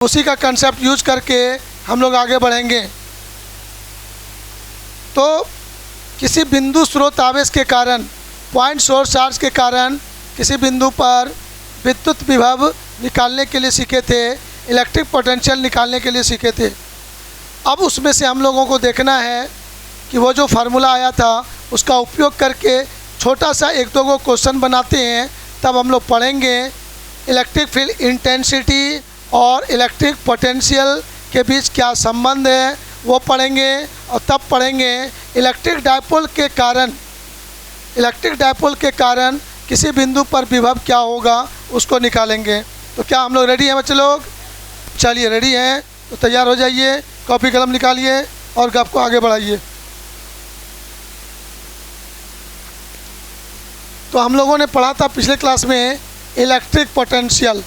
उसी का concept use करके हम लोग आगे बढ़ेंगे। तो किसी बिंदु स्रोत आवेश के कारण, पॉइंट सोर्स चार्ज के कारण किसी बिंदु पर विद्युत विभव निकालने के लिए सीखे थे, इलेक्ट्रिक पोटेंशियल निकालने के लिए सीखे थे। अब उसमें से हम लोगों को देखना है कि वो जो फार्मूला आया था उसका उपयोग करके छोटा सा एक दो क्वेश्चन बनाते हैं, तब हम लोग पढ़ेंगे इलेक्ट्रिक फील्ड इंटेंसिटी और इलेक्ट्रिक पोटेंशियल के बीच क्या संबंध है वो पढ़ेंगे। और तब पढ़ेंगे इलेक्ट्रिक डायपोल के कारण किसी बिंदु पर विभव क्या होगा उसको निकालेंगे। तो क्या हम लोग रेडी हैं बच्चे लोग? चलिए रेडी हैं तो तैयार हो जाइए, कॉपी कलम निकालिए और गप को आगे बढ़ाइए। तो हम लोगों ने पढ़ा था पिछले क्लास में इलेक्ट्रिक पोटेंशियल।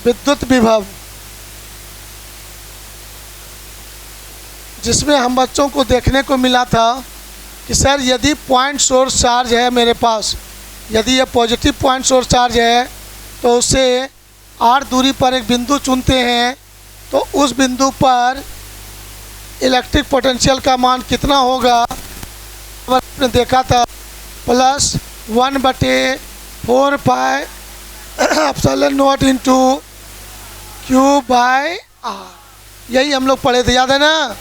विद्युत विभव, जिसमें हम बच्चों को देखने को मिला था कि सर यदि पॉइंट सोर्स चार्ज है मेरे पास, यदि ये पॉजिटिव पॉइंट सोर्स चार्ज है तो उससे r दूरी पर एक बिंदु चुनते हैं तो उस बिंदु पर इलेक्ट्रिक पोटेंशियल का मान कितना होगा। आपने देखा था +1/4 pi epsilon not into Q/r, यही हम लोग पढ़े थे, याद है ना।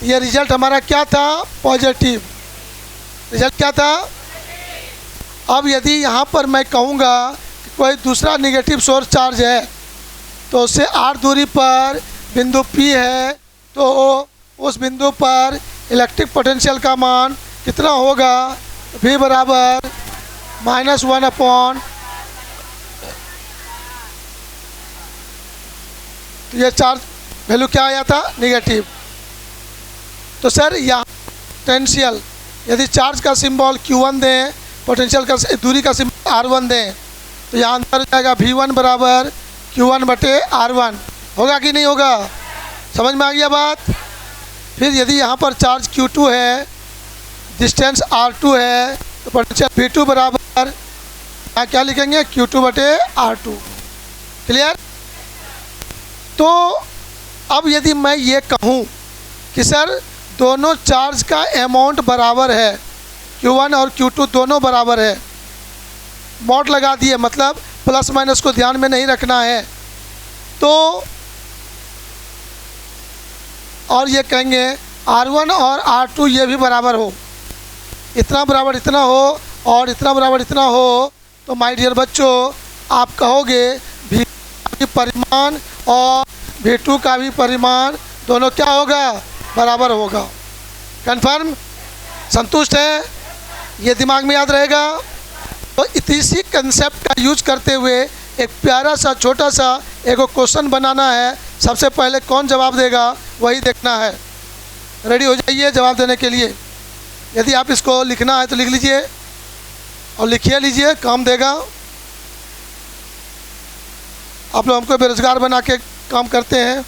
ये रिजल्ट हमारा क्या था? पॉजिटिव। रिजल्ट क्या था? अब यदि यहाँ पर मैं कहूँगा कि कोई दूसरा नेगेटिव सोर्स चार्ज है तो उससे r दूरी पर बिंदु P है तो उस बिंदु पर इलेक्ट्रिक पोटेंशियल का मान कितना होगा? V बराबर -1/, तो ये चार्ज वैल्यू क्या आया था? नेगेटिव। तो सर यहाँ पोटेंशियल, यदि चार्ज का सिंबल Q1 दें, पोटेंशियल का दूरी का सिंबल R1 दें, तो यहाँ अंदर जाएगा V1 बराबर Q1/R1। होगा कि नहीं होगा? समझ में आ गया बात? फिर यदि यहाँ पर चार्ज Q2 है, डिस्टेंस R2 है, तो पोटेंशियल V2 बराबर यहाँ क्या लिखेंगे? Q2/R2। क्लियर? तो अब यदि मैं ये कहूँ कि सर दोनों चार्ज का अमाउंट बराबर है, Q1 और Q2 दोनों बराबर है, मॉड लगा दिए, मतलब प्लस माइनस को ध्यान में नहीं रखना है। तो और ये कहेंगे R1 और R2 ये भी बराबर हो, इतना बराबर इतना हो और इतना बराबर इतना हो, तो माय डियर बच्चों आप कहोगे V का परिमाण और V2 का भी परिमाण दोनों क्या होगा? बराबर होगा। कंफर्म? संतुष्ट है? ये दिमाग में याद रहेगा। तो इसी कंसेप्ट का यूज करते हुए एक प्यारा सा छोटा सा एक क्वेश्चन बनाना है। सबसे पहले कौन जवाब देगा वही देखना है। रेडी हो जाइए जवाब देने के लिए। यदि आप इसको लिखना है तो लिख लीजिए और लिखिए लीजिए, काम देगा। आप लोग हमको बेरोजगार बना के काम करते हैं।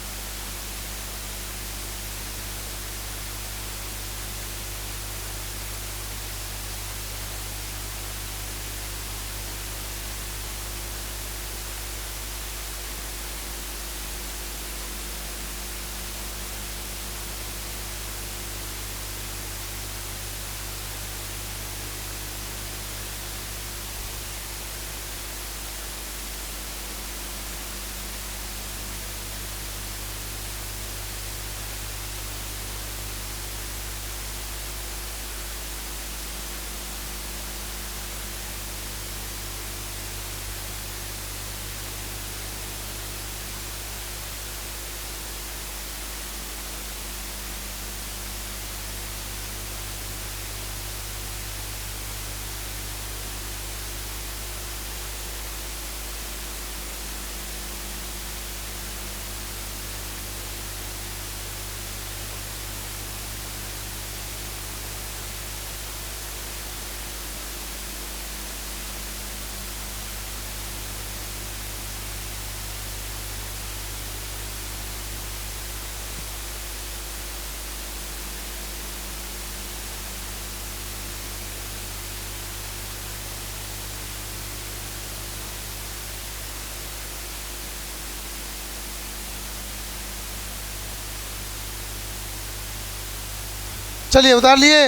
चलिए उतार लिए।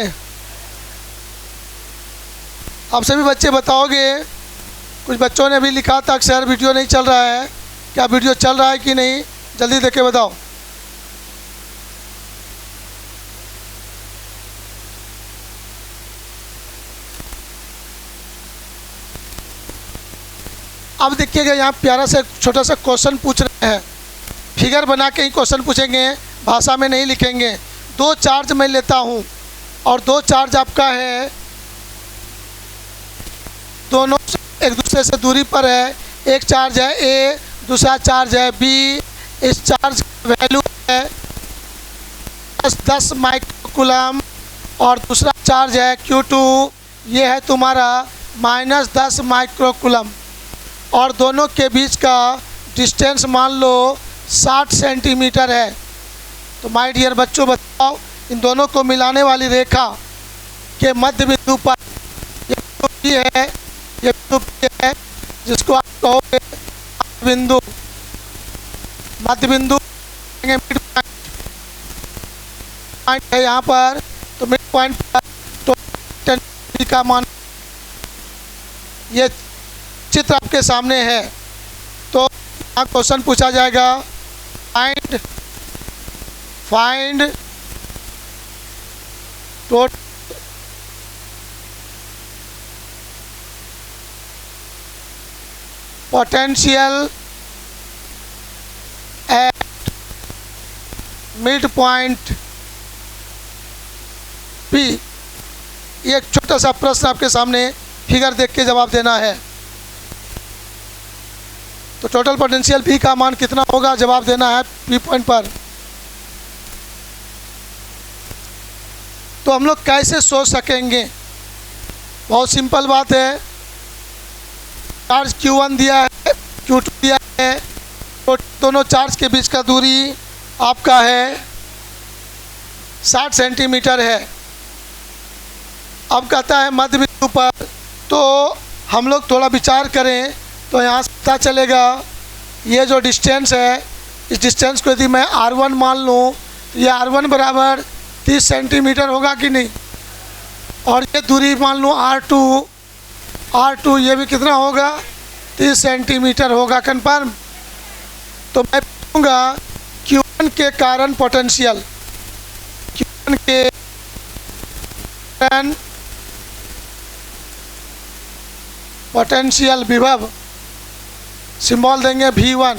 आप सभी बच्चे बताओगे, कुछ बच्चों ने अभी लिखा था सर वीडियो नहीं चल रहा है, क्या वीडियो चल रहा है कि नहीं, जल्दी देख के बताओ। अब देखिएगा यहाँ प्यारा सा छोटा सा क्वेश्चन पूछ रहे हैं, फिगर बना के ही क्वेश्चन पूछेंगे, भाषा में नहीं लिखेंगे। दो चार्ज मैं लेता हूँ और दो चार्ज आपका है, दोनों एक दूसरे से दूरी पर है। एक चार्ज है ए, दूसरा चार्ज है बी। इस चार्ज का वैल्यू है 10 माइक्रोकूलम और दूसरा चार्ज है Q2, ये है तुम्हारा -10 माइक्रोकूलम और दोनों के बीच का डिस्टेंस मान लो 60 सेंटीमीटर है। तो माय डियर बच्चों बताओ, इन दोनों को मिलाने वाली रेखा के मध्य बिंदु पर ये बिंदु P है, ये बिंदु P है, जिसको आप कहोगे बिंदु, मध्य बिंदु मिड पॉइंट है यहाँ पर। तो मिड पॉइंट पर तो का मान, ये चित्र आपके सामने है। तो यहाँ क्वेश्चन पूछा जाएगा, find total potential at mid point P। ये एक छोटा सा प्रश्न आपके सामने, फिगर देख के जवाब देना है। तो टोटल पोटेंशियल P का मान कितना होगा, जवाब देना है P पॉइंट पर। तो हम लोग कैसे सोच सकेंगे, बहुत सिंपल बात है। चार्ज Q1 दिया है, Q2 दिया है, तो दोनों चार्ज के बीच का दूरी आपका है 60 सेंटीमीटर है। अब कहता है मध्य बिंदु पर, तो हम लोग थोड़ा विचार करें तो यहाँ से पता चलेगा ये जो डिस्टेंस है, इस डिस्टेंस को यदि मैं R1 मान लूँ तो ये R1 बराबर 30 सेंटीमीटर होगा कि नहीं, और ये दूरी मान लूँ R2 ये भी कितना होगा 30 सेंटीमीटर होगा, कन्फर्म। तो मैं पूछूँगा Q1 के कारण पोटेंशियल, Q1 के कारण पोटेंशियल विभव, सिंबल देंगे V1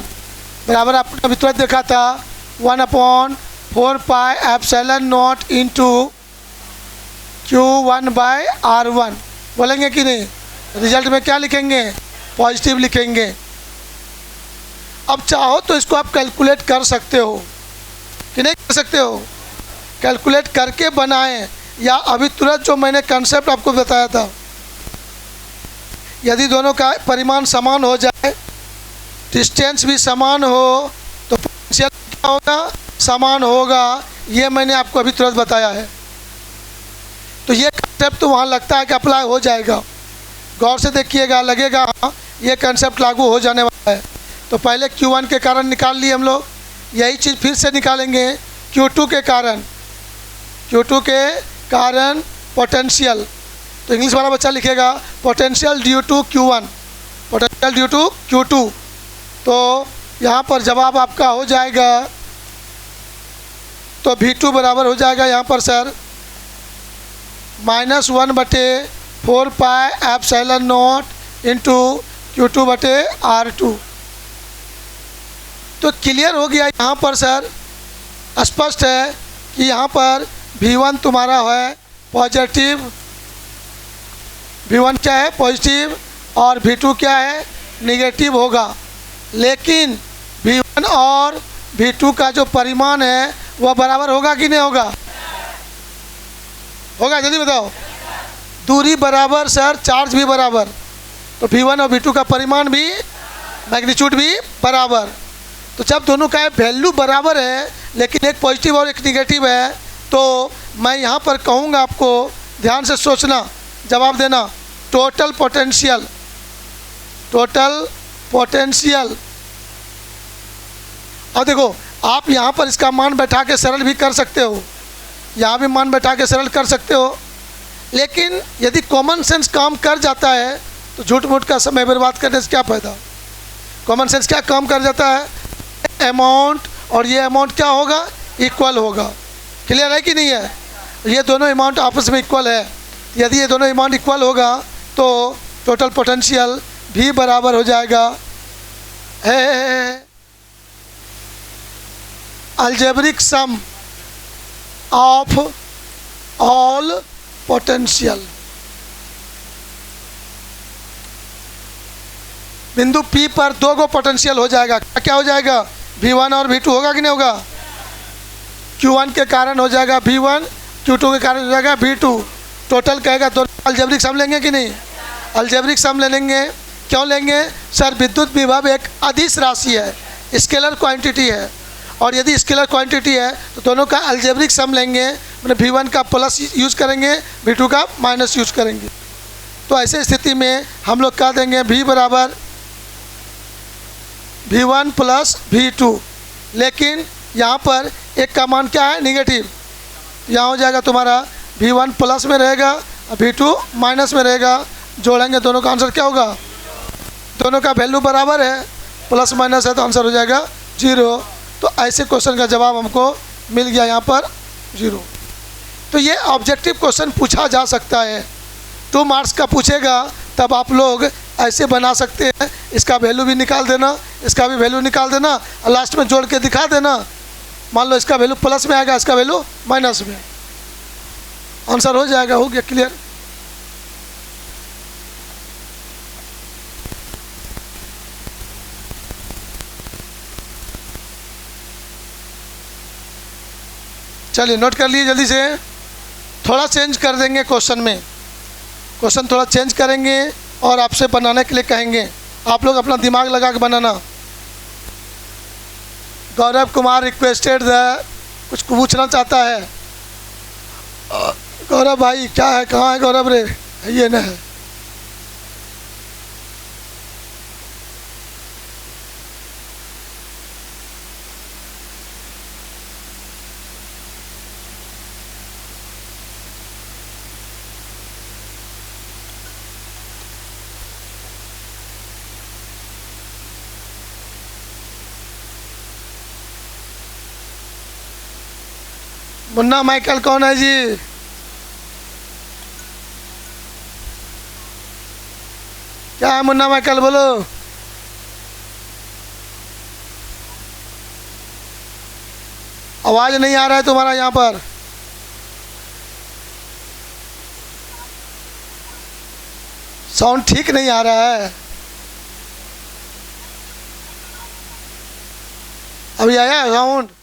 बराबर, आपने अभी तुरंत देखा था 1/4 pi epsilon not into Q1/R1, बोलेंगे कि नहीं। रिजल्ट में क्या लिखेंगे, पॉजिटिव लिखेंगे। अब चाहो तो इसको आप कैलकुलेट कर सकते हो कि नहीं कर सकते हो, कैलकुलेट करके बनाएं, या अभी तुरंत जो मैंने कंसेप्ट आपको बताया था, यदि दोनों का परिमाण समान हो जाए, डिस्टेंस भी समान हो, तो पोटेंशियल क्या होगा, समान होगा। ये मैंने आपको अभी तुरंत बताया है। तो ये कंसेप्ट तो वहाँ लगता है कि अप्लाई हो जाएगा, गौर से देखिएगा, लगेगा हाँ ये कंसेप्ट लागू हो जाने वाला है। तो पहले Q1 के कारण निकाल लिए हम लोग, यही चीज़ फिर से निकालेंगे Q2 के कारण, Q2 के कारण पोटेंशियल। तो इंग्लिश वाला बच्चा लिखेगा potential due to Q1, potential due to Q2। तो यहाँ पर जवाब आपका हो जाएगा, तो V2 बराबर हो जाएगा यहाँ पर sir -1/4 pi epsilon not into Q2/R2। तो क्लियर हो गया यहाँ पर सर, स्पष्ट है कि यहाँ पर V1 तुम्हारा है पॉजिटिव, V1 क्या है पॉजिटिव, और V2 क्या है नेगेटिव होगा। लेकिन V1 और V2 का जो परिमाण है वह बराबर होगा कि नहीं होगा, होगा, जल्दी बताओ। दूरी बराबर सर, चार्ज भी बराबर, तो V1 और V2 का परिमाण भी, मैग्नीट्यूड भी बराबर। तो जब दोनों का वैल्यू बराबर है लेकिन एक पॉजिटिव और एक निगेटिव है, तो मैं यहाँ पर कहूँगा आपको ध्यान से सोचना, जवाब देना। टोटल पोटेंशियल, टोटल पोटेंशियल, और देखो आप यहाँ पर इसका मान बैठा के सरल भी कर सकते हो, यहाँ भी मान बैठा के सरल कर सकते हो, लेकिन यदि कॉमन सेंस काम कर जाता है तो झूठ मूठ का समय बर्बाद करने से क्या फ़ायदा। कॉमन सेंस क्या काम कर जाता है, अमाउंट और ये अमाउंट क्या होगा, इक्वल होगा। क्लियर है कि नहीं है, ये दोनों अमाउंट आपस में इक्वल है। यदि ये दोनों अमाउंट इक्वल होगा तो टोटल पोटेंशियल भी बराबर हो जाएगा है algebraic sum of all potential. बिंदु P पर दो गो पोटेंशियल हो जाएगा, क्या हो जाएगा, V1 और V2 होगा कि नहीं होगा। Q1 के कारण हो जाएगा V1, Q2 के कारण हो जाएगा V2। टोटल कहेगा दोनों अलजेब्रिक सम लेंगे कि नहीं, अलजेब्रिक सम ले लेंगे। क्यों लेंगे सर, विद्युत विभव एक अदिश राशि है, स्केलर क्वांटिटी है, और यदि स्केलर क्वांटिटी है तो दोनों का अलजेब्रिक सम लेंगे, मतलब V1 का प्लस यूज करेंगे, V2 का माइनस यूज करेंगे। तो ऐसे स्थिति में हम लोग कह देंगे V बराबर V1 प्लस V2, लेकिन यहाँ पर एक का मान क्या है, निगेटिव। यहाँ हो जाएगा तुम्हारा V1 प्लस में रहेगा और V2 माइनस में रहेगा। जोड़ेंगे दोनों का आंसर क्या होगा, दोनों का वैल्यू बराबर है, प्लस माइनस है तो आंसर हो जाएगा 0। तो ऐसे क्वेश्चन का जवाब हमको मिल गया यहाँ पर 0। तो ये ऑब्जेक्टिव क्वेश्चन पूछा जा सकता है, 2 मार्क्स का पूछेगा तब आप लोग ऐसे बना सकते हैं, इसका वैल्यू भी निकाल देना, इसका भी वैल्यू निकाल देना और लास्ट में जोड़ के दिखा देना। मान लो इसका वैल्यू प्लस में आएगा, इसका वैल्यू माइनस में, आंसर हो जाएगा। हो गया क्लियर। चलिए नोट कर लिए जल्दी से। थोड़ा चेंज कर देंगे क्वेश्चन में, क्वेश्चन थोड़ा चेंज करेंगे और आपसे बनाने के लिए कहेंगे, आप लोग अपना दिमाग लगा के बनाना। गौरव कुमार रिक्वेस्टेड कुछ पूछना चाहता है। गौरव भाई क्या है, कहाँ है गौरव रे, ये ना है। मुन्ना माइकल कौन है जी, क्या है मुन्ना माइकल बोलो। आवाज नहीं आ रहा है तुम्हारा यहाँ पर। साउंड ठीक नहीं आ रहा है। अभी आया साउंड।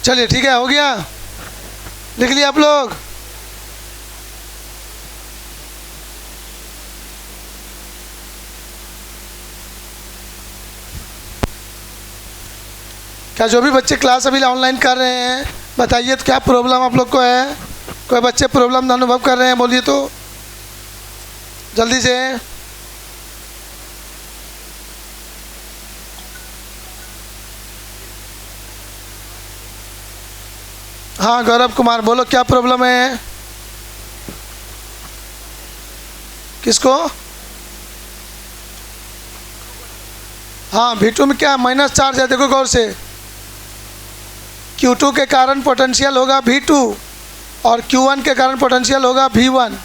चलिए ठीक है, हो गया, लिख लिया आप लोग। क्या जो भी बच्चे क्लास अभी ऑनलाइन कर रहे हैं बताइए तो क्या प्रॉब्लम आप लोग को है। कोई बच्चे प्रॉब्लम अनुभव कर रहे हैं बोलिए तो जल्दी से। हाँ गौरव कुमार बोलो क्या प्रॉब्लम है, किसको। हाँ V2 में क्या माइनस चार्ज है, देखो गौर से। Q2 के कारण पोटेंशियल होगा V2 और Q1 के कारण पोटेंशियल होगा V1।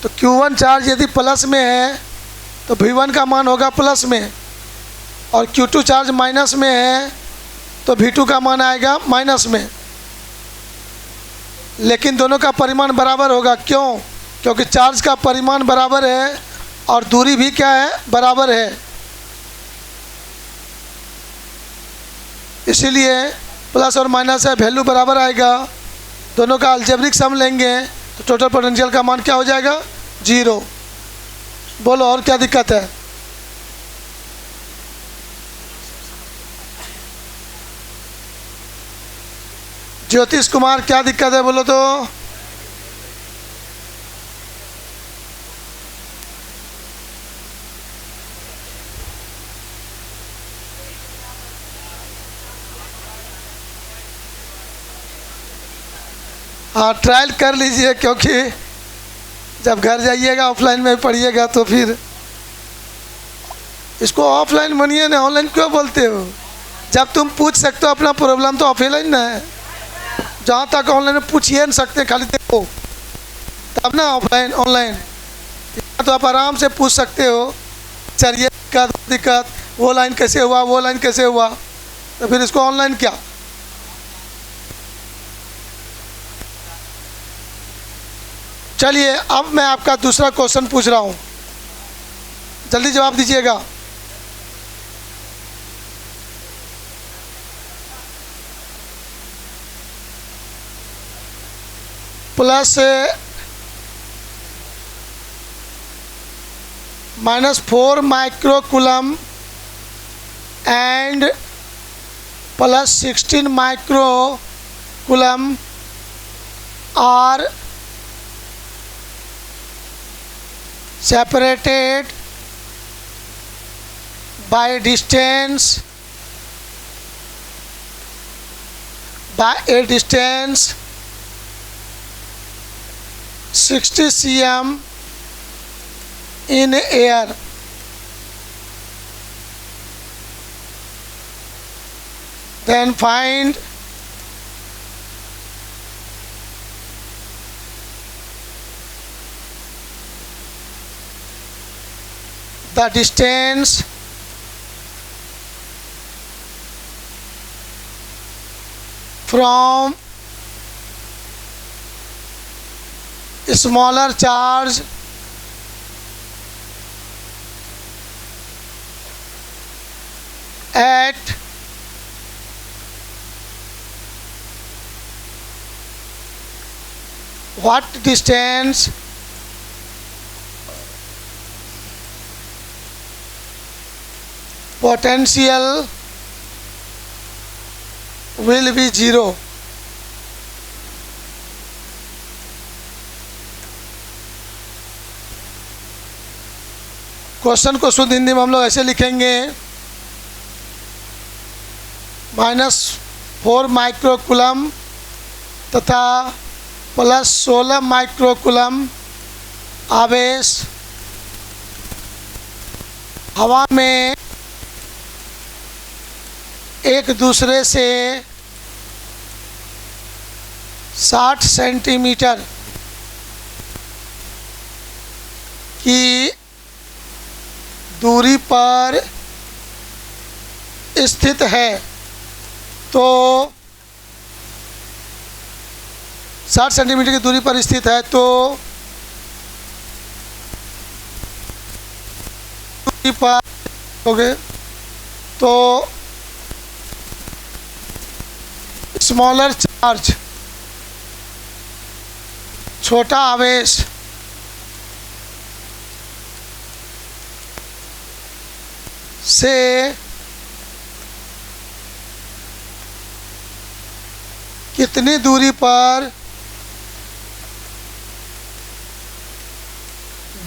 तो Q1 चार्ज यदि प्लस में है तो V1 का मान होगा प्लस में, और Q2 चार्ज माइनस में है तो V2 का मान आएगा माइनस में। लेकिन दोनों का परिमाण बराबर होगा। क्यों? क्योंकि चार्ज का परिमाण बराबर है और दूरी भी क्या है, बराबर है। इसीलिए प्लस और माइनस है, वैल्यू बराबर आएगा। दोनों का अलजेब्रिक सम लेंगे तो टोटल पोटेंशियल का मान क्या हो जाएगा, 0। बोलो और क्या दिक्कत है? ज्योतिष कुमार क्या दिक्कत है बोलो तो? हाँ, ट्रायल कर लीजिए, क्योंकि जब घर जाइएगा ऑफलाइन में पढ़िएगा तो फिर इसको ऑफलाइन मानिए ना, ऑनलाइन क्यों बोलते हो? जब तुम पूछ सकते हो अपना प्रॉब्लम तो ऑफलाइन ना है। जहाँ तक ऑनलाइन में पूछ ही नहीं सकते, खाली देखो तब ना ऑफलाइन ऑनलाइन। तो आप आराम से पूछ सकते हो, चलिए दिक्कत वो लाइन कैसे हुआ, वो लाइन कैसे हुआ, तो फिर इसको ऑनलाइन क्या। चलिए अब मैं आपका दूसरा क्वेश्चन पूछ रहा हूँ, जल्दी जवाब दीजिएगा। Plus -4 microcoulomb and plus 16 microcoulomb are separated by distance a distance 60 cm in air. Then find the distance from smaller charge at what distance potential will be 0. Question को शुद्ध हिंदी में हम लोग ऐसे लिखेंगे, -4 माइक्रोकूलम तथा प्लस 16 माइक्रोकूलम आवेश हवा में एक दूसरे से 60 सेंटीमीटर की दूरी पर स्थित है। तो 60 सेंटीमीटर की दूरी पर स्थित है तो दूरी पर हो गए तो स्मॉलर चार्ज छोटा आवेश से कितनी दूरी पर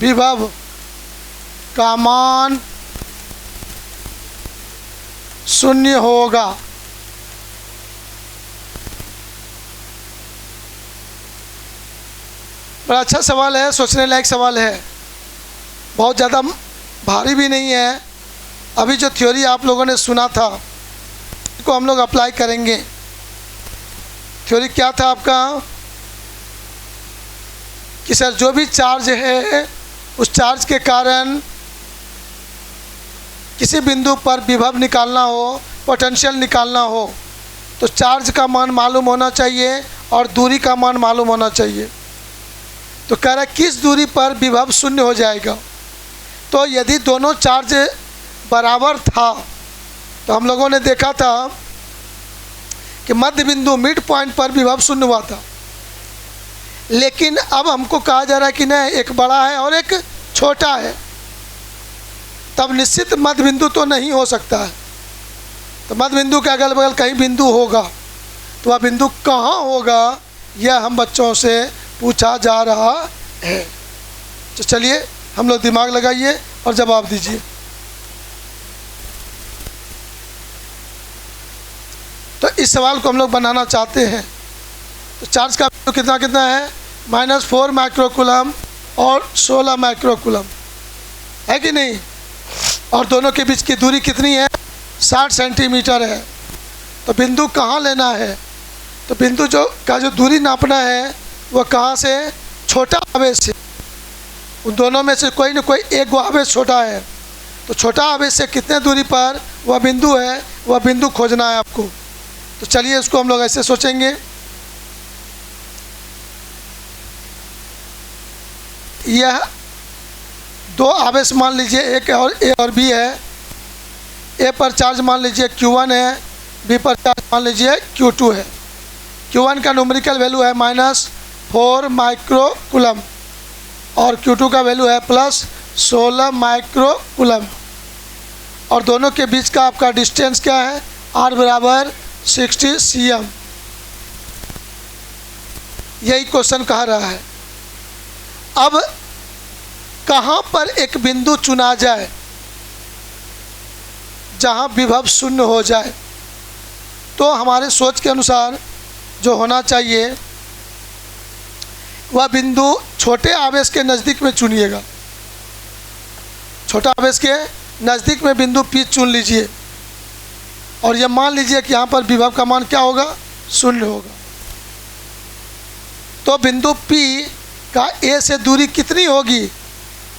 विभव का मान 0 होगा। बड़ा अच्छा सवाल है, सोचने लायक सवाल है, बहुत ज़्यादा भारी भी नहीं है। अभी जो थ्योरी आप लोगों ने सुना था इसको हम लोग अप्लाई करेंगे। थ्योरी क्या था आपका? कि सर जो भी चार्ज है उस चार्ज के कारण किसी बिंदु पर विभव निकालना हो, पोटेंशियल निकालना हो, तो चार्ज का मान मालूम होना चाहिए और दूरी का मान मालूम होना चाहिए। तो कह रहा है किस दूरी पर विभव शून्य हो जाएगा। तो यदि दोनों चार्ज बराबर था तो हम लोगों ने देखा था कि मध्य बिंदु मिड पॉइंट पर विभव शून्य हुआ था। लेकिन अब हमको कहा जा रहा है कि नहीं, एक बड़ा है और एक छोटा है, तब निश्चित मध्य बिंदु तो नहीं हो सकता है। तो मध्य बिंदु के अगल बगल कहीं बिंदु होगा, तो वह बिंदु कहाँ होगा यह हम बच्चों से पूछा जा रहा है। तो चलिए हम लोग दिमाग लगाइए और जवाब दीजिए। तो इस सवाल को हम लोग बनाना चाहते हैं। तो चार्ज का वैल्यू कितना कितना है, -4 माइक्रोकूलम और 16 माइक्रोकूलम, है कि नहीं। और दोनों के बीच की दूरी कितनी है, 60 सेंटीमीटर है। तो बिंदु कहाँ लेना है, तो बिंदु जो दूरी नापना है वह कहाँ से, छोटा आवेश से। उन दोनों में से कोई न कोई एक वो आवेश छोटा है। तो छोटा आवेश से कितने दूरी पर वह बिंदु है, वह बिंदु खोजना है आपको। तो चलिए उसको हम लोग ऐसे सोचेंगे, यह दो आवेश मान लीजिए, एक और ए और बी है। ए पर चार्ज मान लीजिए Q1 है, बी पर चार्ज मान लीजिए Q2 है। Q1 का न्यूमेरिकल वैल्यू है -4 माइक्रोकूलम और Q2 का वैल्यू है +16 माइक्रोकूलम। और दोनों के बीच का आपका डिस्टेंस क्या है, R बराबर 60 cm। यही क्वेश्चन कह रहा है। अब कहाँ पर एक बिंदु चुना जाए जहाँ विभव शून्य हो जाए। तो हमारे सोच के अनुसार जो होना चाहिए वह बिंदु छोटे आवेश के नज़दीक में चुनिएगा। छोटा आवेश के नज़दीक में बिंदु P चुन लीजिए और यह मान लीजिए कि यहाँ पर विभव का मान क्या होगा, शून्य होगा। तो बिंदु P का A से दूरी कितनी होगी,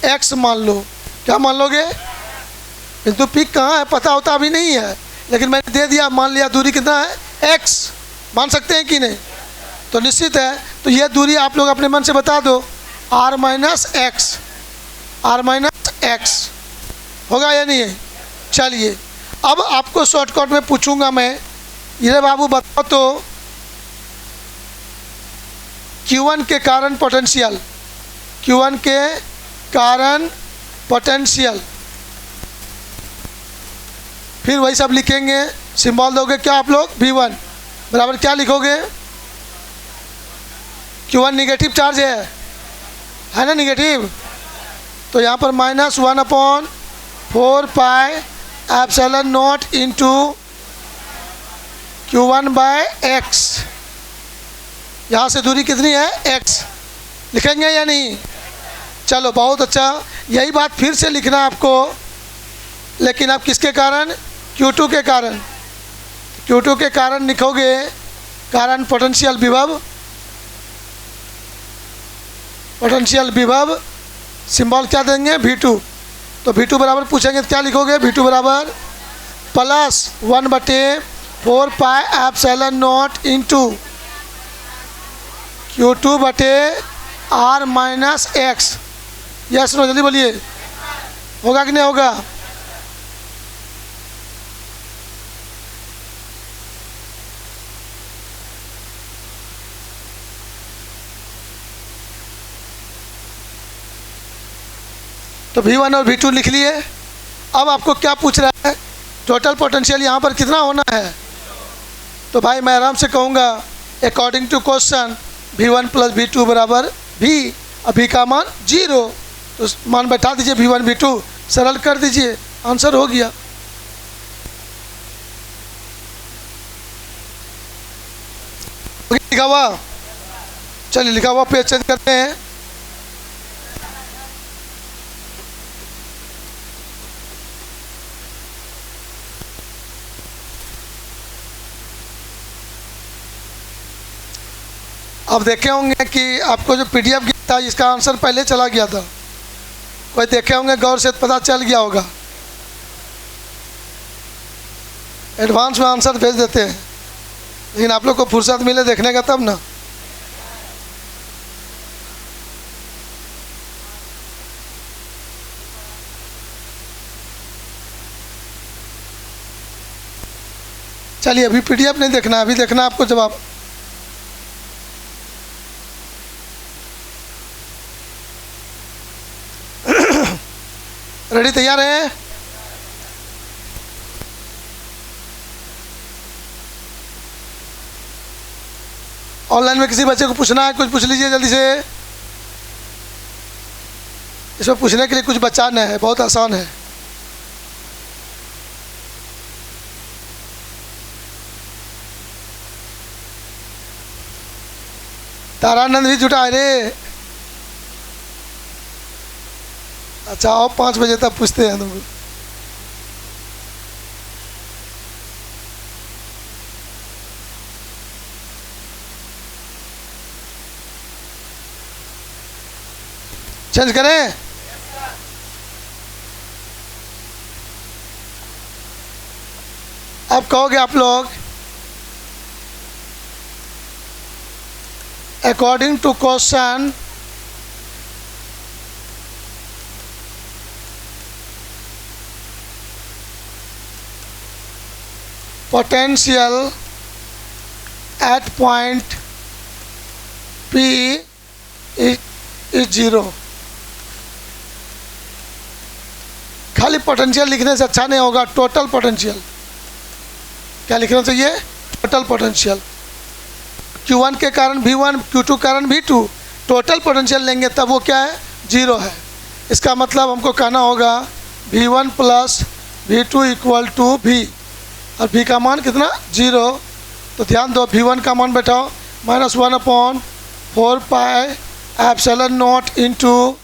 x मान लो। क्या मान लोगे, बिंदु P कहाँ है पता होता अभी नहीं है, लेकिन मैंने दे दिया, मान लिया दूरी कितना है, x। मान सकते हैं कि नहीं, तो निश्चित है। तो यह दूरी आप लोग अपने मन से बता दो, r माइनस एक्स होगा या नहीं है। चलिए अब आपको शॉर्टकट में पूछूंगा मैं, ये बाबू बताओ तो Q1 के कारण पोटेंशियल, Q1 के कारण पोटेंशियल, फिर वही सब लिखेंगे, सिंबल दोगे क्या आप लोग, V1 बराबर क्या लिखोगे, Q1 निगेटिव चार्ज है ना, निगेटिव। तो यहाँ पर -1/4 pi epsilon not into Q1/x। यहाँ से दूरी कितनी है, x। लिखेंगे या नहीं, चलो बहुत अच्छा। यही बात फिर से लिखना आपको, लेकिन आप किसके कारण, Q2 के कारण। Q2 के कारण लिखोगे, कारण पोटेंशियल विभव, पोटेंशियल विभव सिंबल क्या देंगे, V2। तो V2 बराबर पूछेंगे तो क्या लिखोगे, V2 बराबर +1/4 pi epsilon not into Q2/R minus x. Yes no, जल्दी बोलिए, होगा कि नहीं होगा। तो V1 और V2 लिख लिए। अब आपको क्या पूछ रहा है, टोटल पोटेंशियल यहाँ पर कितना होना है। तो भाई मैं आराम से कहूँगा, according to question V1 + V2 बराबर V, अब V का मान 0, तो मान बैठा दीजिए V1 V2, सरल कर दीजिए, आंसर हो गया। लिखा हुआ, चलिए लिखा हुआ पेज चेंज करते हैं। अब देखे होंगे कि आपको जो पीडीएफ गया था इसका आंसर पहले चला गया था, कोई देखे होंगे गौर से पता चल गया होगा। एडवांस में आंसर भेज देते हैं, लेकिन आप लोग को फुर्सत मिले देखने का तब ना। चलिए अभी पीडीएफ नहीं देखना, अभी देखना आपको जवाब। रेडी, तैयार है? ऑनलाइन में किसी बच्चे को पूछना है, कुछ पूछ लीजिए जल्दी से। इसमें पूछने के लिए कुछ बच्चा नहीं है, बहुत आसान है। तारानंद भी जुटा है रे। अच्छा आओ 5 बजे तक पूछते हैं तुमको। चेंज करें? अब कहोगे आप लोग according to question potential at point P is 0। खाली पोटेंशियल लिखने से अच्छा नहीं होगा, टोटल पोटेंशियल। क्या लिखना चाहिए? Total potential. Q1 के कारण V1, Q2 कारण V2, टोटल पोटेंशियल लेंगे तब वो क्या है? 0 है। इसका मतलब हमको कहना होगा V1 plus V2 equal to V, और V का मान कितना? 0। तो ध्यान दो, V1 का मान बैठाओ -1/4 pi epsilon not into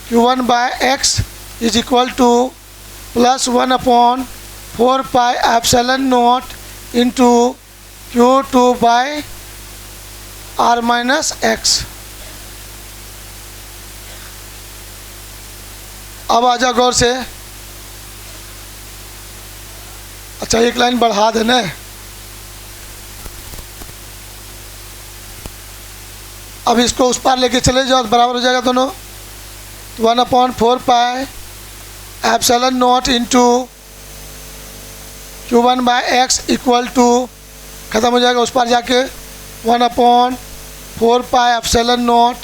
Q1 by x is equal to +1/4 pi epsilon not into Q2 by r minus x। अब आ जाओ गौर से। अच्छा एक लाइन बढ़ा देना। अब इसको उस पार लेके चले जाओ, बराबर हो जाएगा दोनों। 1/4 pi epsilon not into Q1 by x equal to, ख़त्म हो जाएगा उस पार जाके 1/4 pi epsilon not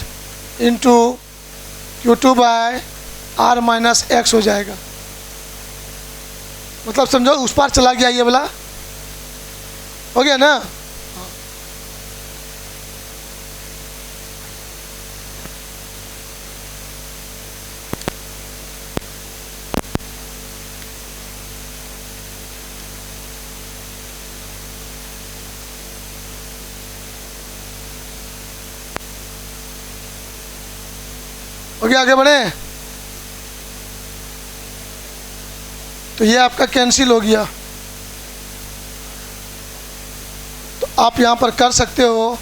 into Q2 by r minus x हो जाएगा। मतलब समझो उस पार चला गया, ये वाला हो गया ना। हो गया, आगे बढ़े। तो ये आपका कैंसिल हो गया। तो आप यहाँ पर कर सकते हो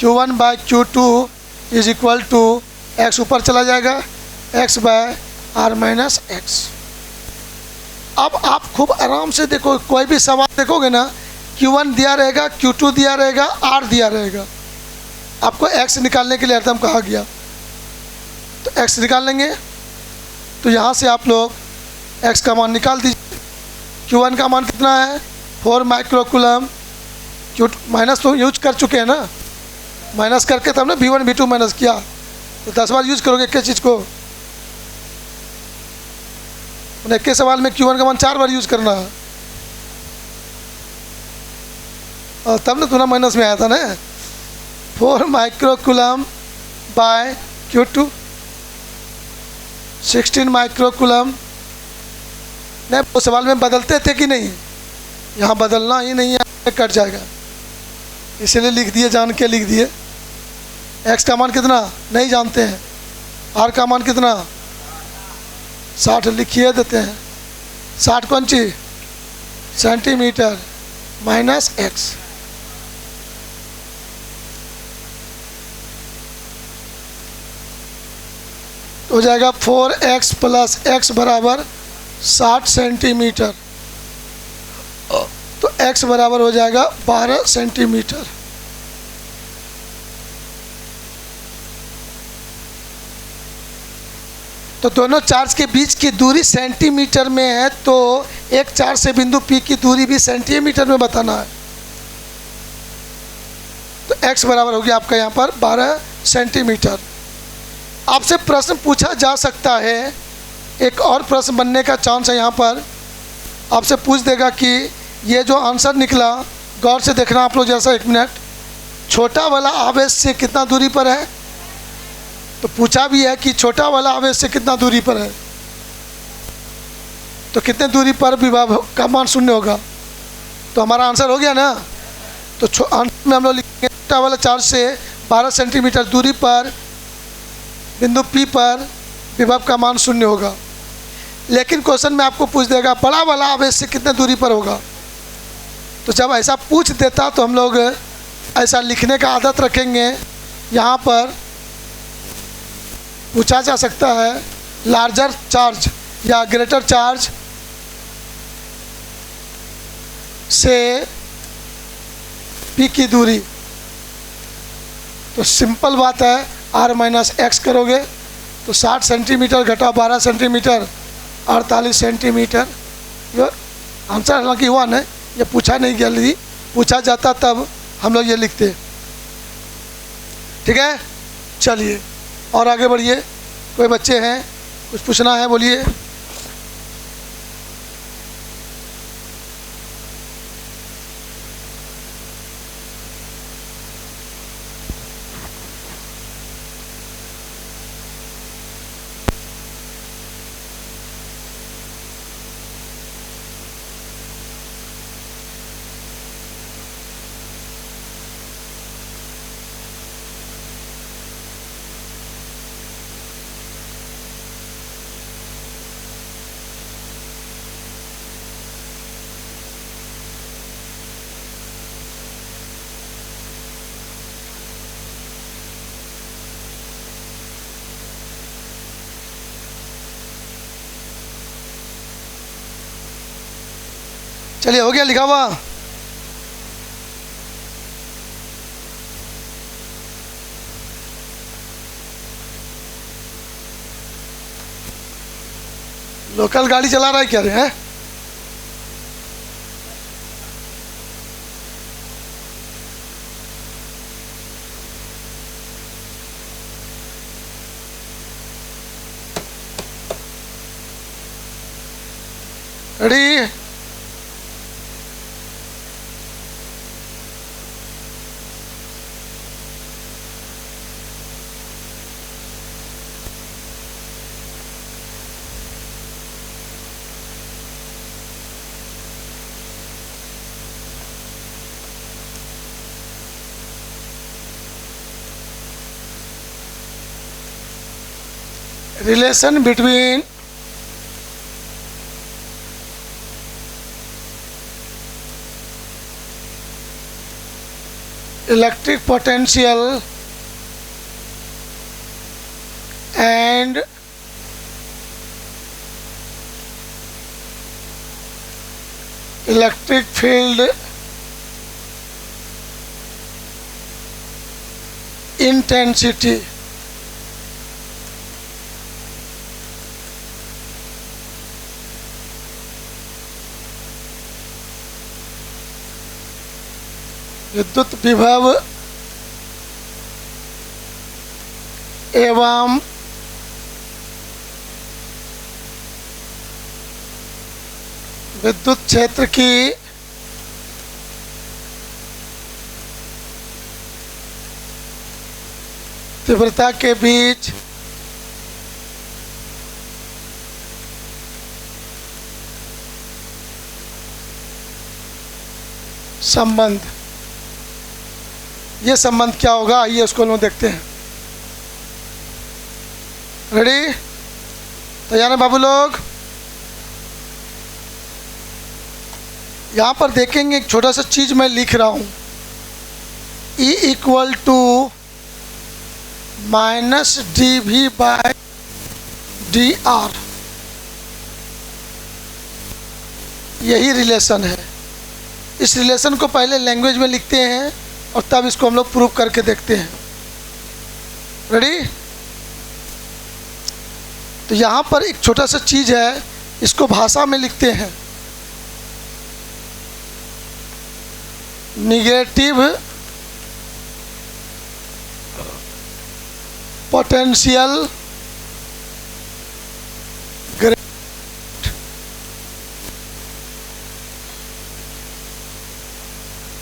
Q1 by Q2 is equal to x, ऊपर चला जाएगा x by r minus x। अब आप खूब आराम से देखो, कोई भी सवाल देखोगे ना, Q1 दिया रहेगा, Q2 दिया रहेगा, r दिया रहेगा। आपको x निकालने के लिए हरदम कहा गया, तो x निकाल लेंगे। तो यहाँ से आप लोग x का मान निकाल दीजिए। Q1 का मान कितना है? 4 माइक्रोकूलम। माइनस तो यूज कर चुके हैं ना, माइनस करके तब ना V1 V2 माइनस किया, तो 10 बार यूज करोगे एक चीज़ को। एक के सवाल में Q1 का मान 4 बार यूज करना है, और तब ना तुम्हारा माइनस में आया था ना। 4 माइक्रोकूलम बाय Q2 16 माइक्रोकूलम। नहीं, वो सवाल में बदलते थे कि नहीं? यहाँ बदलना ही नहीं है, कट जाएगा, इसलिए लिख दिए, जान के लिख दिए। x का मान कितना नहीं जानते हैं, r का मान कितना 60 लिखिए देते हैं। 60 कौन सी? Centimetre minus x। हो जाएगा 4x प्लस x बराबर 60 सेंटीमीटर। तो x बराबर हो जाएगा 12 सेंटीमीटर। तो दोनों चार्ज के बीच की दूरी सेंटीमीटर में है, तो एक चार्ज से बिंदु P की दूरी भी सेंटीमीटर में बताना है। तो x बराबर हो गया आपका यहाँ पर 12 सेंटीमीटर। आपसे प्रश्न पूछा जा सकता है, एक और प्रश्न बनने का चांस है यहाँ पर। आपसे पूछ देगा कि ये जो आंसर निकला, गौर से देखना आप लोग जैसा, 1 मिनट, छोटा वाला आवेश से कितना दूरी पर है। तो पूछा भी है कि छोटा वाला आवेश से कितना दूरी पर है, तो कितने दूरी पर विभव का मान 0 होगा। तो हमारा आंसर हो गया ना। तो आंसर में हम लोग लिखेंगे छोटा वाला चार्ज से 12 सेंटीमीटर दूरी पर बिंदु P पर विभव का मान 0 होगा। लेकिन क्वेश्चन में आपको पूछ देगा बड़ा वाला आवेश से कितने दूरी पर होगा। तो जब ऐसा पूछ देता तो हम लोग ऐसा लिखने का आदत रखेंगे। यहाँ पर पूछा जा सकता है लार्जर चार्ज या ग्रेटर चार्ज से P की दूरी। तो सिंपल बात है, r माइनस एक्स करोगे तो 60 सेंटीमीटर घटा 12 सेंटीमीटर 48 सेंटीमीटर। ये आंसर हालांकि हुआ नहीं, ये पूछा नहीं गया, यदि पूछा जाता तब हम लोग ये लिखते। ठीक है, चलिए और आगे बढ़िए। कोई बच्चे हैं, कुछ पूछना है, बोलिए। चलिए, हो गया लिखा हुआ। लोकल गाड़ी चला रहा है क्या रे? हैं? Ready? Relation between electric potential and electric field intensity। विद्युत विभव एवं विद्युत क्षेत्र की तीव्रता के बीच संबंध। ये संबंध क्या होगा, आइए उसको लोग देखते हैं। रेडी? तैयार है बाबू लोग? यहाँ पर देखेंगे एक छोटा सा चीज मैं लिख रहा हूँ, E equal to minus D V by D R, यही रिलेशन है। इस रिलेशन को पहले लैंग्वेज में लिखते हैं और तब इसको हम लोग प्रूव करके देखते हैं। रेडी? तो यहाँ पर एक छोटा सा चीज़ है, इसको भाषा में लिखते हैं। Negative potential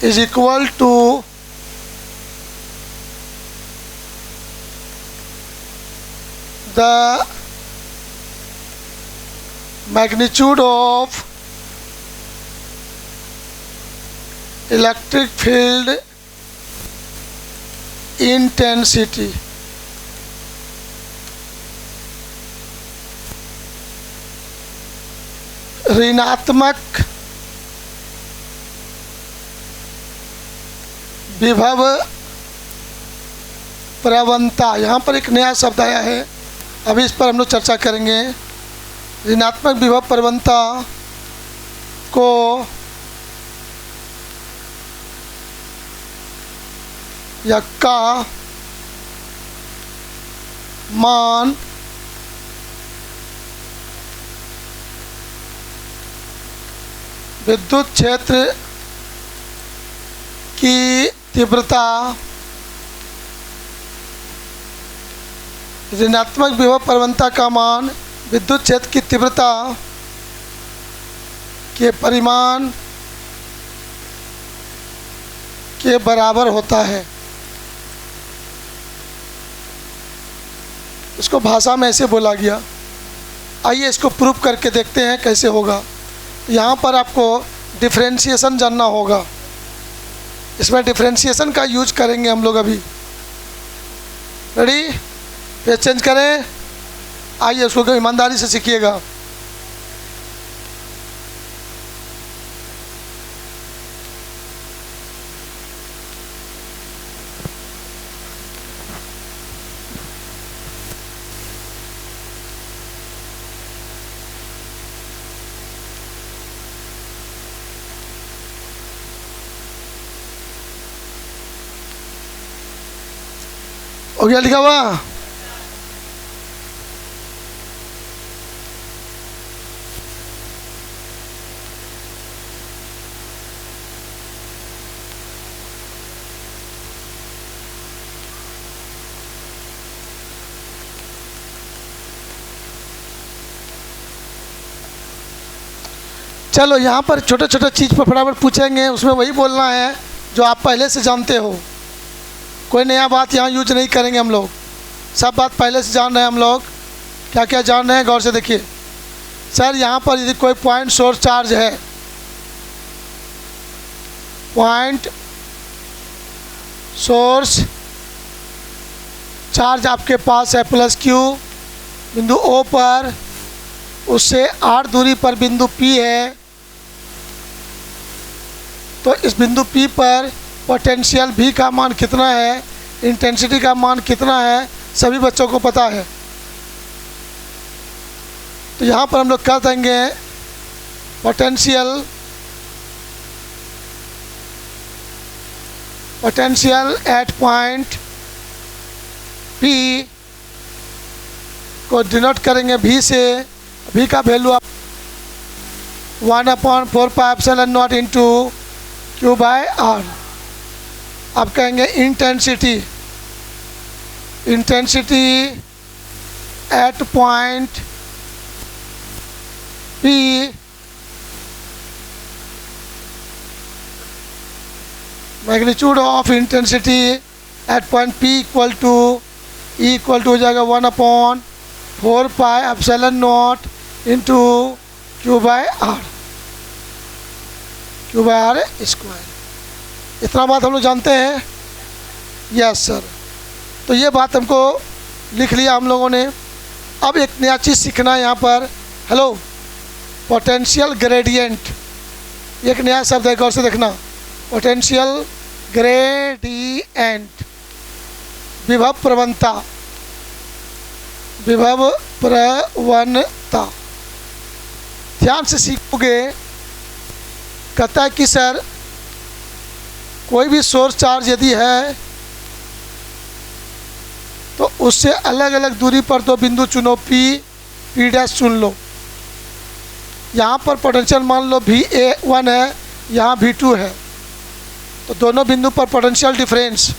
is equal to the magnitude of electric field intensity। ऋणात्मक विभव प्रवणता, यहाँ पर एक नया शब्द आया है, अभी इस पर हम लोग चर्चा करेंगे। ऋणात्मक विभव प्रवणता को या का मान विद्युत क्षेत्र की तीव्रता, ऋणात्मक विभव प्रवणता का मान विद्युत क्षेत्र की तीव्रता के परिमाण के बराबर होता है। इसको भाषा में ऐसे बोला गया। आइए इसको प्रूफ करके देखते हैं कैसे होगा। यहाँ पर आपको डिफरेंशिएशन जानना होगा, इसमें डिफरेंशिएशन का यूज करेंगे हम लोग अभी। रेडी? पेज चेंज करें। आइए उसको ईमानदारी से सीखिएगा। हो गया लिखा हुआ? चलो यहाँ पर छोटे छोटे चीज़ पर फटाफट पूछेंगे, उसमें वही बोलना है जो आप पहले से जानते हो। कोई नया बात यहाँ यूज नहीं करेंगे हम लोग, सब बात पहले से जान रहे हैं हम लोग। क्या क्या जान रहे हैं गौर से देखिए। सर यहाँ पर यदि कोई पॉइंट सोर्स चार्ज है, पॉइंट सोर्स चार्ज आपके पास है प्लस क्यू बिंदु ओ पर, उससे आर दूरी पर बिंदु पी है, तो इस बिंदु पी पर पोटेंशियल V का मान कितना है, इंटेंसिटी का मान कितना है, सभी बच्चों को पता है। तो यहाँ पर हम लोग कर देंगे पोटेंशियल एट पॉइंट P को डिनोट करेंगे V से। V का वैल्यू आप 1/4πε0 इंटू Q बाय R। अब कहेंगे intensity at point P magnitude of intensity at point P equal to हो जाएगा 1/4πε0 into Q by R square. इतना बात हम लोग जानते हैं। Yes sir. तो ये बात हमको लिख लिया हम लोगों ने। अब एक नया चीज़ सीखना है यहाँ पर। हेलो, पोटेंशियल ग्रेडियंट, एक नया शब्द है, गौर से देखना। पोटेंशियल ग्रेडियंट, विभव प्रवणता प्रवणता। ध्यान से सीखोगे। कहता है कि सर कोई भी सोर्स चार्ज यदि है तो उससे अलग अलग दूरी पर दो बिंदु चुनो, P डैश चुन लो। यहाँ पर पोटेंशियल मान लो V1 है, यहाँ V2 है, तो दोनों बिंदु पर पोटेंशियल डिफरेंस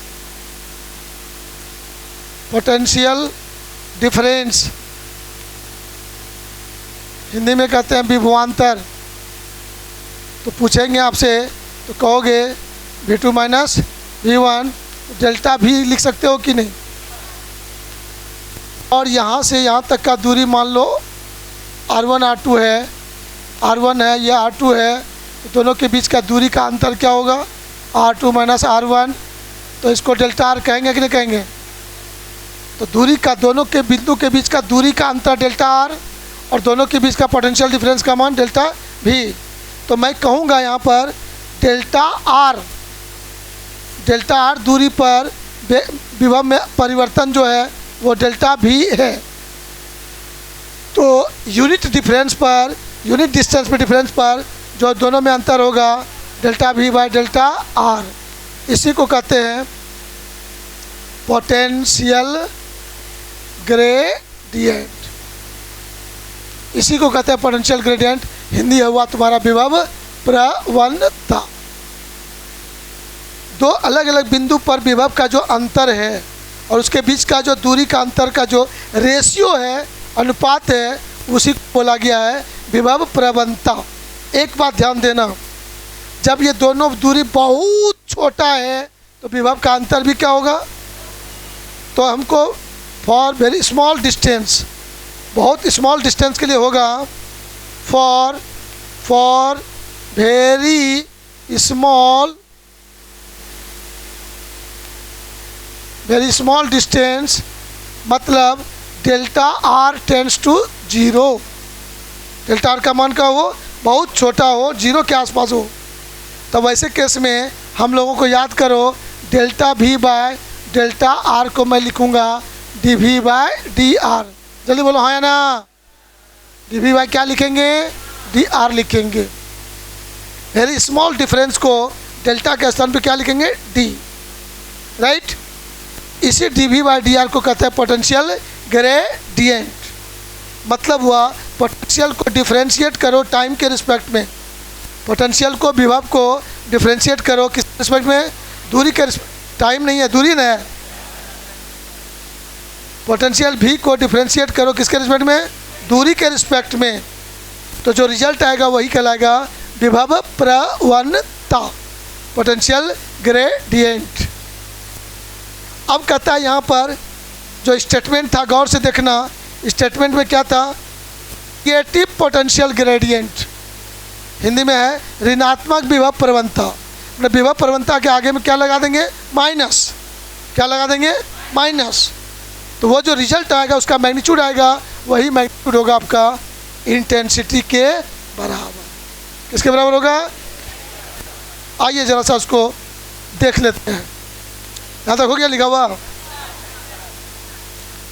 हिंदी में कहते हैं विभवांतर। तो पूछेंगे आपसे तो कहोगे V2 माइनस V1, डेल्टा भी लिख सकते हो कि नहीं। और यहाँ से यहाँ तक का दूरी मान लो R1 R2 है, R1 है, यह R2 है, तो दोनों के बीच का दूरी का अंतर क्या होगा, R2 माइनस R1। तो इसको डेल्टा R कहेंगे कि नहीं कहेंगे। तो दूरी का, दोनों के बिंदु के बीच का दूरी का अंतर डेल्टा R, और दोनों के बीच का पोटेंशियल डिफरेंस का मान डेल्टा V। तो मैं कहूँगा यहाँ पर डेल्टा R दूरी पर विभव में परिवर्तन जो है वो डेल्टा V है। तो यूनिट डिस्टेंस पे डिफरेंस पर जो दोनों में अंतर होगा delta V by delta R, इसी को कहते हैं पोटेंशियल ग्रेडियंट। इसी को कहते हैं पोटेंशियल ग्रेडियंट। हिंदी हुआ तुम्हारा विभव प्रवणता। दो अलग अलग बिंदु पर विभव का जो अंतर है और उसके बीच का जो दूरी का अंतर का जो रेशियो है, अनुपात है, उसी को बोला गया है विभव प्रवणता। एक बात ध्यान देना, जब ये दोनों दूरी बहुत छोटा है तो विभव का अंतर भी क्या होगा, तो हमको फॉर वेरी स्मॉल डिस्टेंस, बहुत स्मॉल डिस्टेंस के लिए होगा फॉर वेरी स्मॉल डिस्टेंस, मतलब delta R tends to 0। Delta R का मान का हो बहुत छोटा हो, 0 के आसपास हो। तब वैसे केस में हम लोगों को याद करो, delta V by delta R को मैं लिखूँगा dV बाय dr। जल्दी बोलो हाँ या ना। dV बाय क्या लिखेंगे, dr लिखेंगे। वेरी स्मॉल डिफरेंस को डेल्टा के स्थान पे क्या लिखेंगे, d, राइट। इसी dV बाय dr को कहते हैं पोटेंशियल ग्रेडियंट। मतलब हुआ पोटेंशियल को डिफरेंशिएट करो टाइम के रिस्पेक्ट में, पोटेंशियल को, विभव को डिफरेंशिएट करो किस रिस्पेक्ट में, दूरी के, टाइम नहीं है, दूरी ना है। पोटेंशियल V को डिफरेंशिएट करो किसके रिस्पेक्ट में, दूरी के रिस्पेक्ट में, तो जो रिजल्ट आएगा वही कहलाएगा विभव प्रवणता, पोटेंशियल ग्रेडियंट। अब कहता है यहाँ पर जो स्टेटमेंट था, गौर से देखना, स्टेटमेंट में क्या था, नेगेटिव पोटेंशियल ग्रेडियंट। हिंदी में है ऋणात्मक विभव प्रवणता। मतलब विभव प्रवणता के आगे में क्या लगा देंगे, माइनस। क्या लगा देंगे, माइनस। तो वो जो रिजल्ट आएगा उसका मैग्नीट्यूड आएगा, वही मैग्नीट्यूड होगा आपका इंटेंसिटी के बराबर। किसके बराबर होगा, आइए जरा सा उसको देख लेते हैं। यहाँ तक हो गया लिखा हुआ,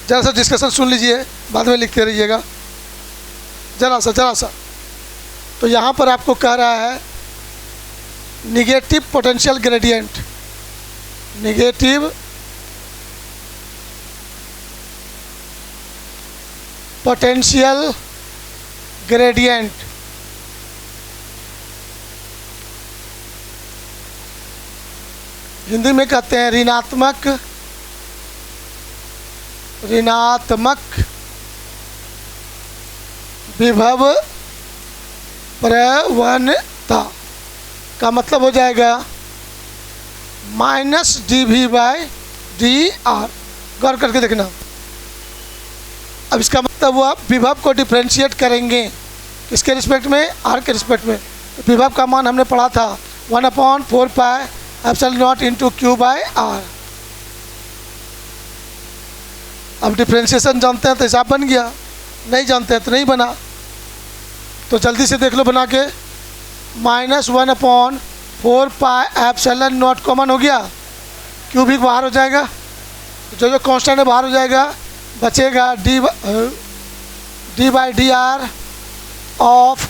जरा सा डिस्कशन सुन लीजिए, बाद में लिखते रहिएगा जरा सा। तो यहाँ पर आपको कह रहा है negative potential gradient, negative potential gradient. Hindi में कहते हैं ऋणात्मक विभव प्रवणता का मतलब हो जाएगा माइनस dV बाय dr। गौर करके देखना। अब इसका मतलब हुआ विभव को डिफरेंशिएट करेंगे किसके रिस्पेक्ट में, r के रिस्पेक्ट में। तो विभव का मान हमने पढ़ा था 1/4 pi epsilon not into Q by r। अब डिफ्रेंशिएशन जानते हैं तो हिसाब बन गया, नहीं जानते हैं तो नहीं बना। तो जल्दी से देख लो बना के, -1/4 पाई एप्सिलॉन नॉट कॉमन हो गया, Q भी बाहर हो जाएगा, जो कांस्टेंट है बाहर हो जाएगा, बचेगा d/dr ऑफ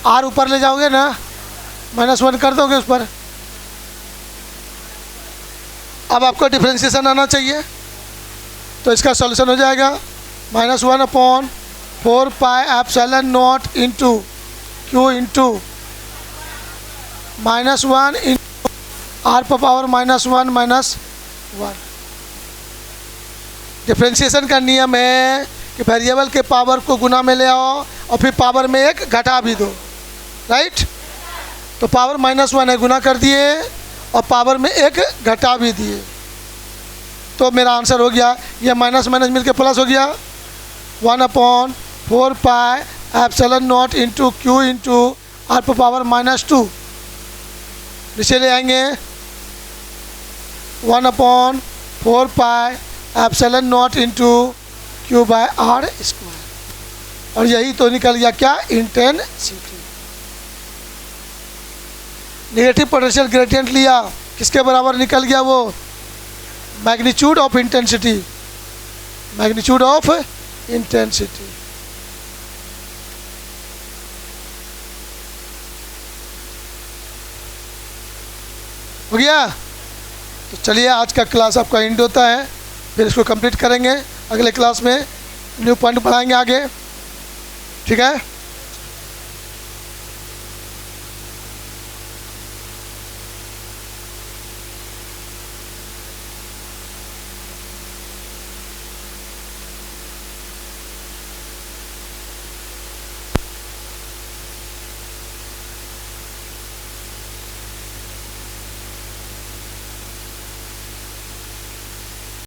r ऊपर ले जाओगे ना, -1 कर दोगे उस पर। अब आपको डिफ्रेंशिएशन आना चाहिए, तो इसका सॉल्यूशन हो जाएगा -1/4πε0 into q into -1 into r पर पावर -1 डिफ्रेंशिएशन का नियम है कि वेरिएबल के पावर को गुना में ले आओ और फिर पावर में 1 घटा भी दो, राइट। तो पावर -1 है, गुना कर दिए और पावर में 1 घटा भी दिए, तो मेरा आंसर हो गया, ये माइनस माइनस मिलके प्लस हो गया 1/4πε0 इंटू q इंटू r पर पावर -2। नीचे ले आएंगे 1/4πε0 इंटू q/r स्क्वायर, और यही तो निकल गया क्या, इंटेंसिटी। नेगेटिव पोटेंशियल ग्रेडियंट लिया, किसके बराबर निकल गया वो, magnitude of intensity, magnitude of intensity. हो गया। तो चलिए आज का क्लास आपका एंड होता है, फिर इसको कंप्लीट करेंगे, अगले क्लास में न्यू पॉइंट पढ़ाएंगे आगे, ठीक है।